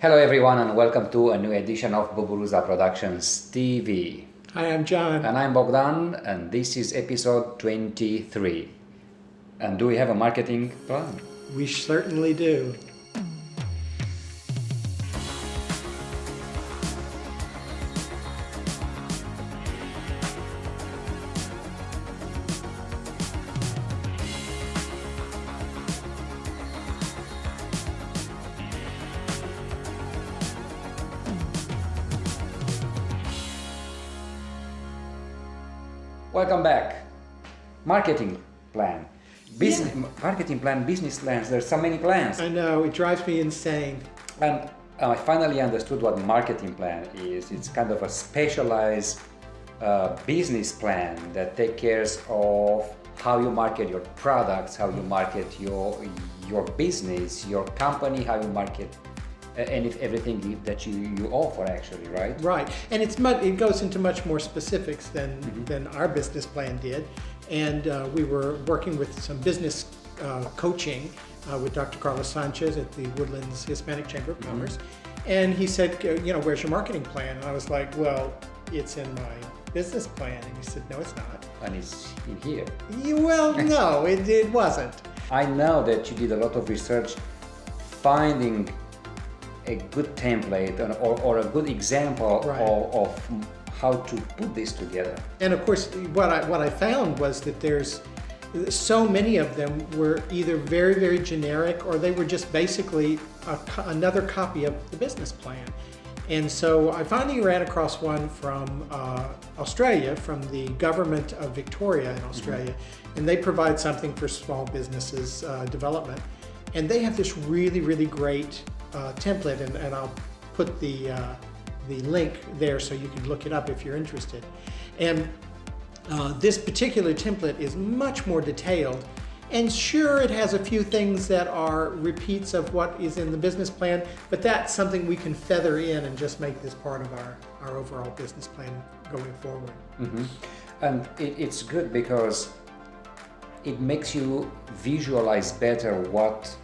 Hello everyone and welcome to a new edition of Buburuza Productions TV. Hi, I'm John. And I'm Bogdan and this is episode 23. And do we have a marketing plan? We certainly do. Welcome back. Marketing plan. Marketing plan, business plans. There's so many plans. I know, it drives me insane. And I finally understood what marketing plan is. It's kind of a specialized business plan that takes care of how you market your products, how you market your business, your company, how you market everything that you offer actually, right? Right, and it goes into much more specifics than our business plan did. And we were working with some business coaching with Dr. Carlos Sanchez at the Woodlands Hispanic Chamber of Commerce. And he said, where's your marketing plan? And I was like, well, it's in my business plan. And he said, no, it's not. And it's in here. Well, no, it wasn't. I know that you did a lot of research finding a good template or a good example of how to put this together. And of course, what I found was that there's so many of them were either very, very generic or they were just basically another copy of the business plan. And so I finally ran across one from Australia, from the government of Victoria in Australia, and they provide something for small businesses development. And they have this really, really great template, and I'll put the link there so you can look it up if you're interested. And this particular template is much more detailed, and sure, it has a few things that are repeats of what is in the business plan, but that's something we can feather in and just make this part of our overall business plan going forward. And it's good because it makes you visualize better what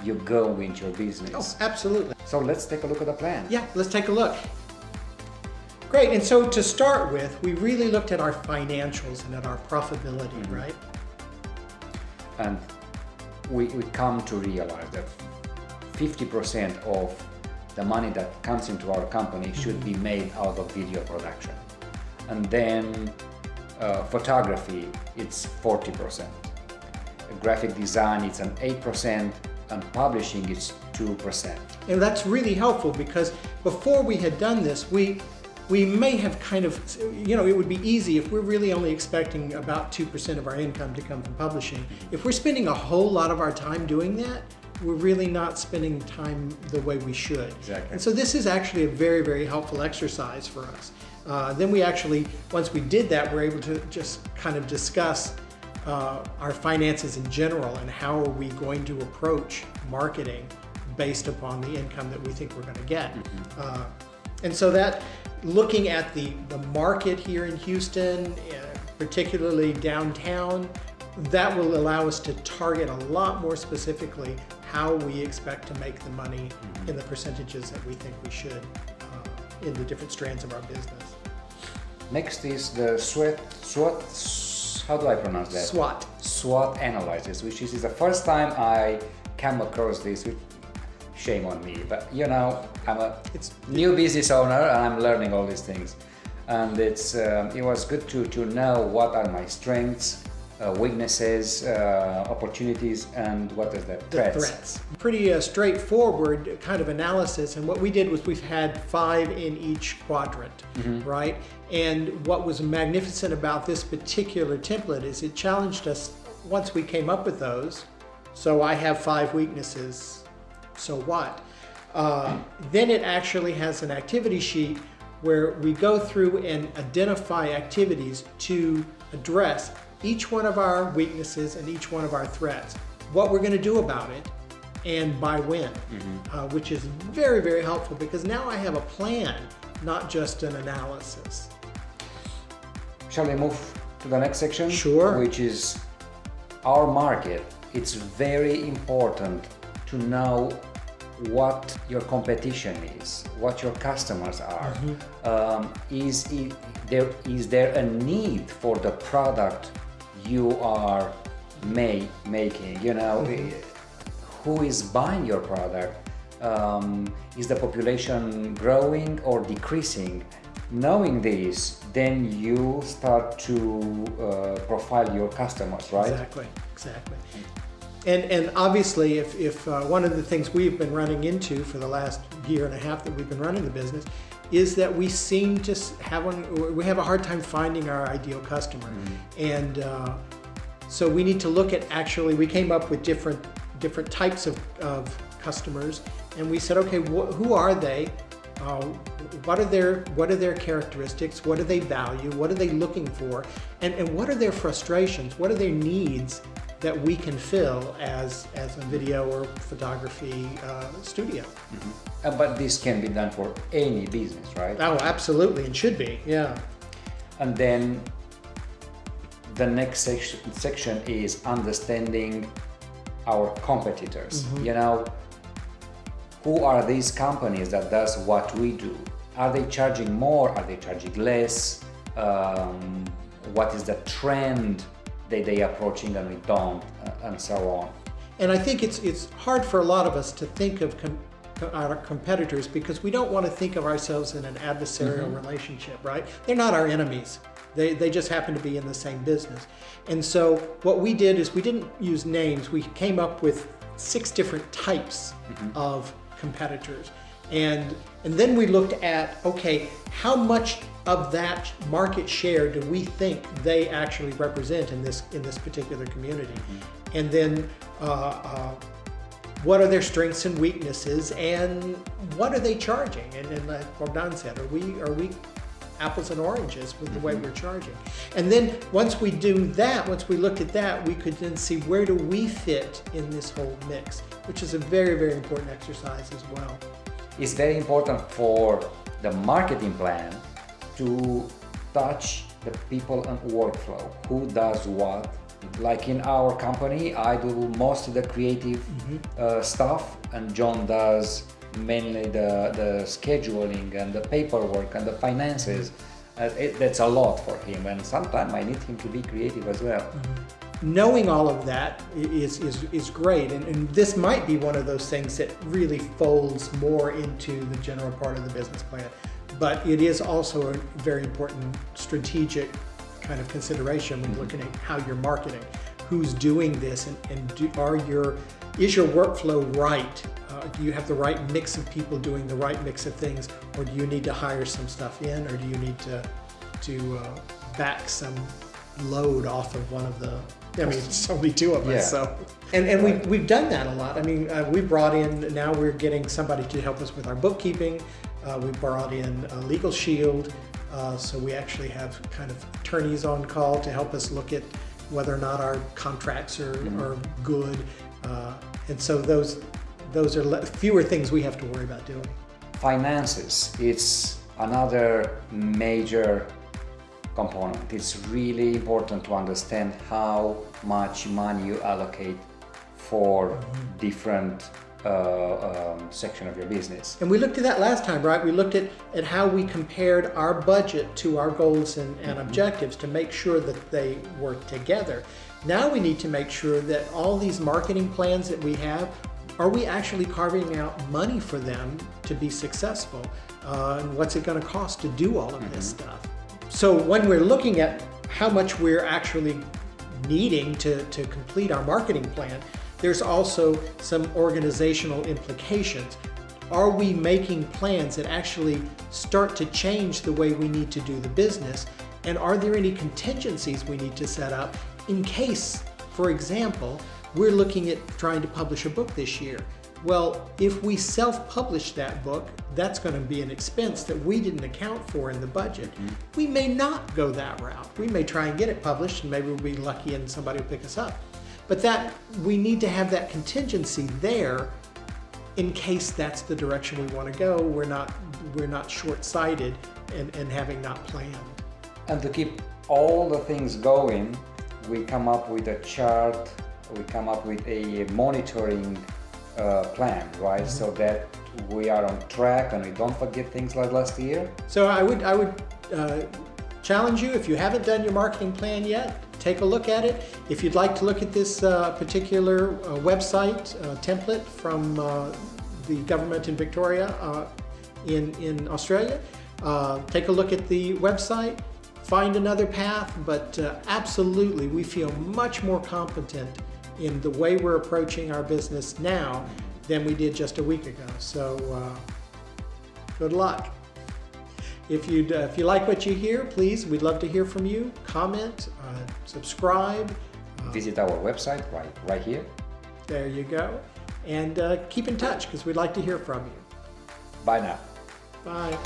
you go into your business. Oh, absolutely. So let's take a look at the plan. Yeah, let's take a look. Great, and so to start with, we really looked at our financials and at our profitability, right? And we come to realize that 50% of the money that comes into our company should be made out of video production. And then photography, it's 40%. Graphic design, it's an 8%. And publishing is 2%. And that's really helpful because before we had done this, we may have kind of, it would be easy if we're really only expecting about 2% of our income to come from publishing. If we're spending a whole lot of our time doing that, we're really not spending time the way we should. Exactly. And so this is actually a very, very helpful exercise for us. Then we actually, once we did that, we're able to just kind of discuss our finances in general and how are we going to approach marketing based upon the income that we think we're going to get. And so that looking at the market here in Houston, particularly downtown, that will allow us to target a lot more specifically how we expect to make the money in the percentages that we think we should in the different strands of our business. Next is the SWOT. How do I pronounce that? SWOT Analysis, which is the first time I came across this. Shame on me, but I'm a new business owner and I'm learning all these things. And it was good to know what are my strengths, weaknesses, opportunities, and what is that? Threats. Pretty straightforward kind of analysis. And what we did was we've had 5 in each quadrant, right? And what was magnificent about this particular template is it challenged us once we came up with those. So I have 5 weaknesses, so what? Then it actually has an activity sheet where we go through and identify activities to address each one of our weaknesses and each one of our threats, what we're going to do about it, and by when, which is very, very helpful because now I have a plan, not just an analysis. Shall we move to the next section? Sure. Which is our market. It's very important to know what your competition is, what your customers are. Is there a need for the product you are making? Who is buying your product? Is the population growing or decreasing? Knowing this, then you start to profile your customers, right? Exactly. And obviously, if one of the things we've been running into for the last year and a half that we've been running the business is that we seem to have a hard time finding our ideal customer. And so we need to look at, we came up with different types of customers, and we said, okay, who are they? What are their characteristics? What do they value? What are they looking for? And what are their frustrations? What are their needs that we can fill as a video or photography studio? But this can be done for any business, right? Oh, absolutely, and should be, yeah. And then the next section is understanding our competitors. Who are these companies that does what we do? Are they charging more? Are they charging less? What is the trend that they approaching and we don't, and so on? And I think it's hard for a lot of us to think of our competitors because we don't want to think of ourselves in an adversarial relationship, right? They're not our enemies. They just happen to be in the same business. And so what we did is we didn't use names. We came up with 6 different types of competitors. And then we looked at, okay, how much of that market share do we think they actually represent in this particular community? And then what are their strengths and weaknesses, and what are they charging? And like Bogdan said, are we apples and oranges with the way we're charging? And then once we looked at that, we could then see where do we fit in this whole mix, which is a very, very important exercise as well. It's very important for the marketing plan to touch the people and workflow. Who does what? Like in our company, I do most of the creative stuff, and John does mainly the scheduling and the paperwork and the finances. That's a lot for him, and sometimes I need him to be creative as well. Knowing all of that is great, and this might be one of those things that really folds more into the general part of the business plan. But it is also a very important strategic kind of consideration when looking at how you're marketing. Who's doing this, and is your workflow right? Do you have the right mix of people doing the right mix of things, or do you need to hire some stuff in, or do you need to back some load off of one of the? I mean, it's only 2 of us, so. And we've done that a lot. I mean, we brought in, now we're getting somebody to help us with our bookkeeping. We brought in a legal shield, so we actually have kind of attorneys on call to help us look at whether or not our contracts are good. And so those are fewer things we have to worry about doing. Finances, it's another major component. It's really important to understand how much money you allocate for different section of your business. And we looked at that last time, right? We looked at how we compared our budget to our goals and objectives to make sure that they work together. Now we need to make sure that all these marketing plans that we have, are we actually carving out money for them to be successful? And what's it going to cost to do all of this stuff? So when we're looking at how much we're actually needing to complete our marketing plan, there's also some organizational implications. Are we making plans that actually start to change the way we need to do the business? And are there any contingencies we need to set up in case, for example, we're looking at trying to publish a book this year? Well, if we self-publish that book, that's going to be an expense that we didn't account for in the budget. We may not go that route. We may try and get it published, and maybe we'll be lucky and somebody will pick us up. But we need to have that contingency there in case that's the direction we want to go. We're not short-sighted and having not planned. And to keep all the things going, we come up with a chart, we come up with a monitoring plan, right? So that we are on track and we don't forget things like last year. So I would challenge you, if you haven't done your marketing plan yet, take a look at it. If you'd like to look at this particular website template from the government in Victoria in Australia, take a look at the website, find another path, but absolutely we feel much more competent in the way we're approaching our business now than we did just a week ago. So good luck. If you like what you hear, please, we'd love to hear from you. Comment, subscribe. Visit our website right here. There you go. And keep in touch because we'd like to hear from you. Bye now. Bye.